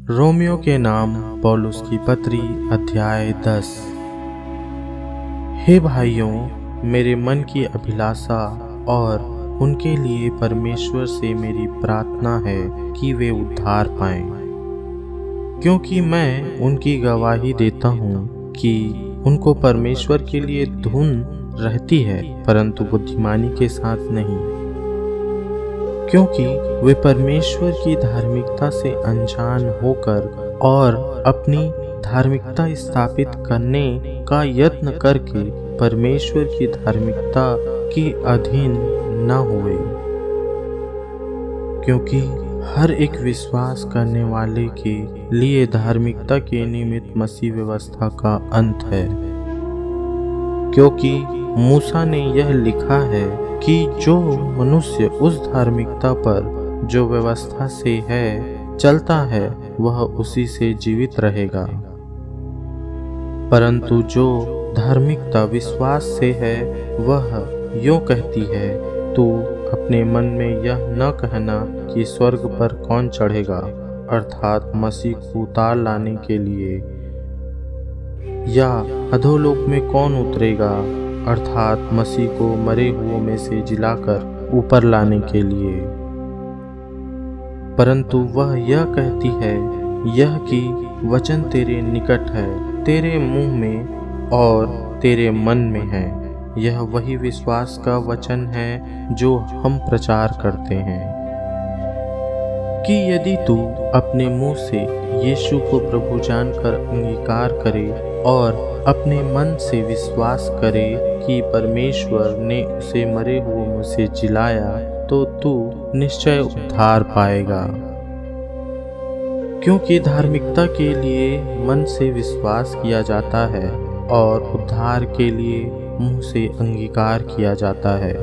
Romeo के नाम पौलुस की पत्री अध्याय 10। हे भाइयों, मेरे मन की अभिलाषा और उनके लिए परमेश्वर से मेरी प्रार्थना है कि वे उद्धार पाएं, क्योंकि मैं उनकी गवाही देता हूँ कि उनको परमेश्वर के लिए धुन रहती है, परंतु बुद्धिमानी के साथ नहीं, क्योंकि वे परमेश्वर की धार्मिकता से अनजान होकर और अपनी धार्मिकता स्थापित करने का यत्न करके परमेश्वर की धार्मिकता के अधीन न हुए। क्योंकि हर एक विश्वास करने वाले के लिए धार्मिकता के निमित्त मसीह व्यवस्था का अंत है, क्योंकि मूसा ने यह लिखा है कि जो मनुष्य उस धार्मिकता पर जो व्यवस्था से है चलता है वह उसी से जीवित रहेगा। परंतु जो धार्मिकता विश्वास से है वह यूं कहती है, तू अपने मन में यह न कहना कि स्वर्ग पर कौन चढ़ेगा, अर्थात मसीह को उतार लाने के लिए, या अधोलोक में कौन उतरेगा, अर्थात मसीह को मरे हुओं में से जिलाकर ऊपर लाने के लिए। परंतु वह यह कहती है यह कि वचन तेरे निकट है, तेरे मुंह में और तेरे मन में है। यह वही विश्वास का वचन है जो हम प्रचार करते हैं कि यदि तू अपने मुंह से यीशु को प्रभु जानकर अंगीकार करे और अपने मन से विश्वास करे कि परमेश्वर ने उसे मरे हुओं में से जिलाया, तो तू निश्चय उद्धार पाएगा। क्योंकि धार्मिकता के लिए मन से विश्वास किया जाता है और उद्धार के लिए मुंह से अंगीकार किया जाता है।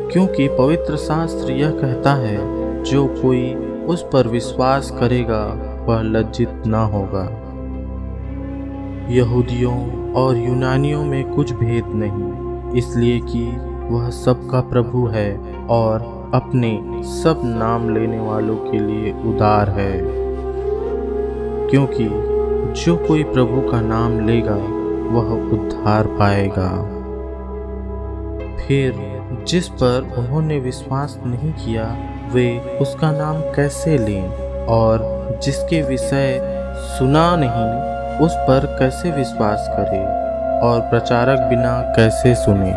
क्योंकि पवित्र शास्त्र यह कहता है, जो कोई उस पर विश्वास करेगा वह लज्जित न होगा। यहूदियों और यूनानियों में कुछ भेद नहीं, इसलिए कि वह सबका प्रभु है और अपने सब नाम लेने वालों के लिए उदार है। क्योंकि जो कोई प्रभु का नाम लेगा वह उद्धार पाएगा। फिर जिस पर उन्होंने विश्वास नहीं किया वे उसका नाम कैसे लें, और जिसके विषय सुना नहीं उस पर कैसे विश्वास करें, और प्रचारक बिना कैसे सुने।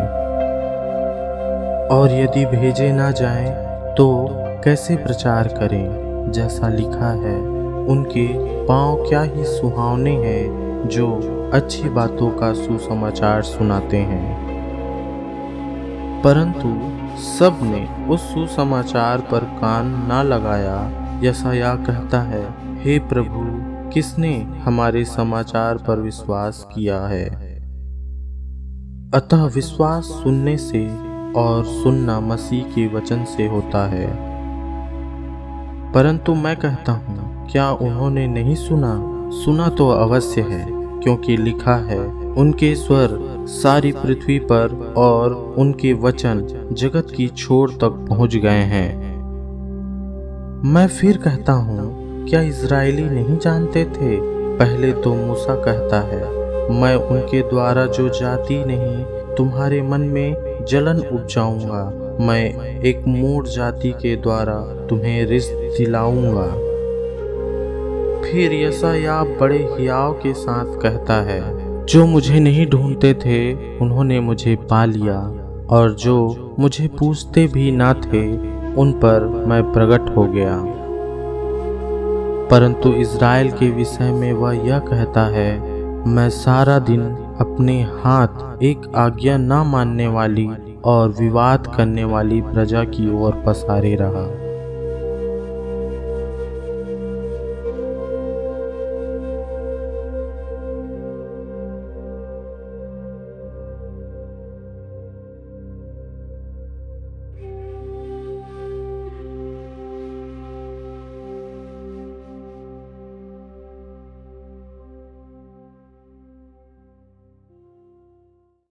और यदि भेजे ना जाएं तो कैसे प्रचार करें। जैसा लिखा है, उनके पांव क्या ही सुहावने हैं जो अच्छी बातों का सुसमाचार सुनाते हैं। परंतु सब ने उस सुसमाचार पर कान ना लगाया। यशायाह कहता है, हे प्रभु, किसने हमारे समाचार पर विश्वास किया है। अतः विश्वास सुनने से और सुनना मसीह के वचन से होता है। परंतु मैं कहता हूँ, क्या उन्होंने नहीं सुना? सुना तो अवश्य है, क्योंकि लिखा है, उनके स्वर सारी पृथ्वी पर और उनके वचन जगत की छोर तक पहुँच गए हैं। मैं फिर कहता हूँ, क्या इज़राइली नहीं जानते थे? पहले तो मूसा कहता है, मैं उनके द्वारा जो जाति नहीं तुम्हारे मन में जलन उपजाऊंगा, मैं एक मूढ़ जाति के द्वारा तुम्हें रिश्त दिलाऊंगा। फिर यशायाह बड़े हियाव के साथ कहता है, जो मुझे नहीं ढूंढते थे उन्होंने मुझे पा लिया, और जो मुझे पूछते भी ना थे उन पर मैं प्रकट हो गया। परंतु इज़राइल के विषय में वह यह कहता है, मैं सारा दिन अपने हाथ एक आज्ञा न मानने वाली और विवाद करने वाली प्रजा की ओर पसारे रहा।